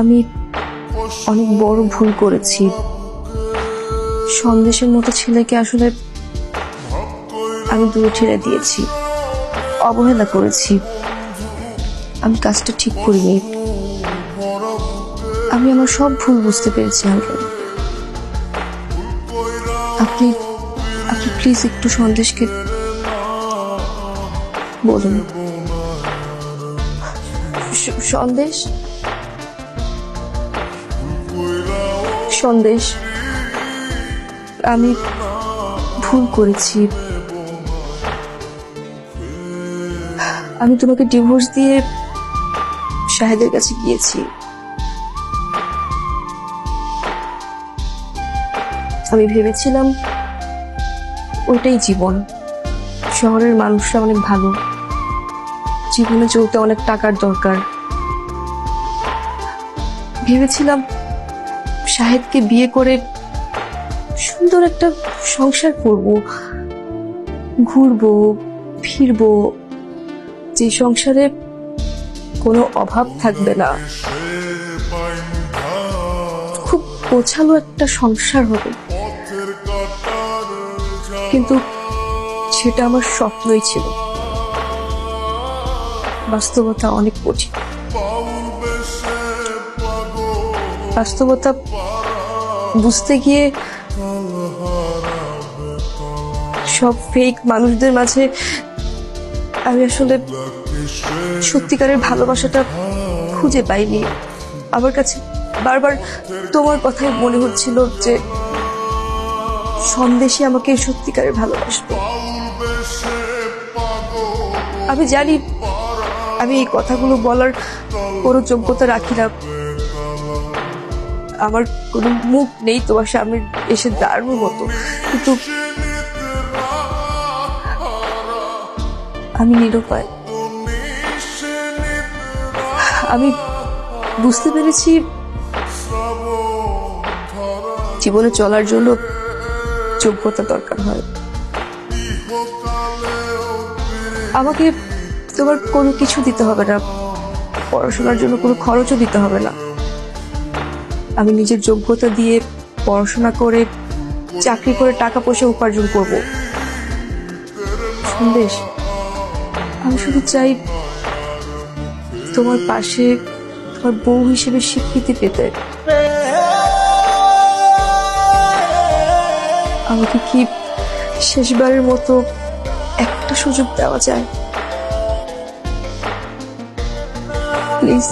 আমি অনেক বড় ভুল করেছি। সন্দেশের মতো ছেলেকে আসলে আমি দূরে ঠেলে দিয়েছি, অবহেলা করেছি। আমি কাজটা ঠিক করিনি। আমি আমার সব ভুল বুঝতে পেরেছি আঙ্কেল। আপনি আপনি প্লিজ একটু সন্দেশকে বলুন। সন্দেশ, সন্দেশ, আমি ভুল করেছি। আমি তোমাকে ডিভোর্স দিয়ে শাহেদের কাছে গিয়েছি। আমি ভেবেছিলাম ওইটাই জীবন। শহরের মানুষরা অনেক ভালো, জীবনে চলতে অনেক টাকার দরকার। ভেবেছিলাম শাহেদকে বিয়ে করে সুন্দর একটা সংসার করব, ঘুরবো ফিরবো, যে সংসারে কোনো অভাব থাকবে না, খুব গোছালো একটা সংসার হবে। কিন্তু সেটা আমার স্বপ্নই ছিল। বাস্তবতা অনেক কঠিন। বাস্তবতা বুঝতে গিয়ে সব ফেক মানুষদের মাঝে আমি আসলে সত্যিকারের ভালোবাসাটা খুঁজে পাইনি। আমার কাছে বারবার তোমার কথাই মনে হচ্ছিল যে সন্দেশে আমাকে সত্যিকারের ভালোবাসবে। আমি জানি আমি এই কথাগুলো বলার কোনো যোগ্যতা রাখি না, আমার কোনো মুখ নেই তোমার সামনে এসে দাঁড়ানোর মতো, কিন্তু আমি নিরুপায়। আমি বুঝতে পেরেছি জীবনে চলার জন্য যোগ্যতা দরকার হয়। আমাকে তোমার কোনো কিছু দিতে হবে না, পড়াশোনার জন্য কোনো খরচও দিতে হবে না। আমি নিজের যোগ্যতা দিয়ে পড়াশোনা করে চাকরি করে টাকা পয়সা উপার্জন করব। সন্দেশ, আমি শুধু চাই তোমার পাশে তোমার বউ হিসেবে স্বীকৃতি পেতে। আমাকে কি শেষবারের মতো একটা সুযোগ দেওয়া যায় প্লিজ?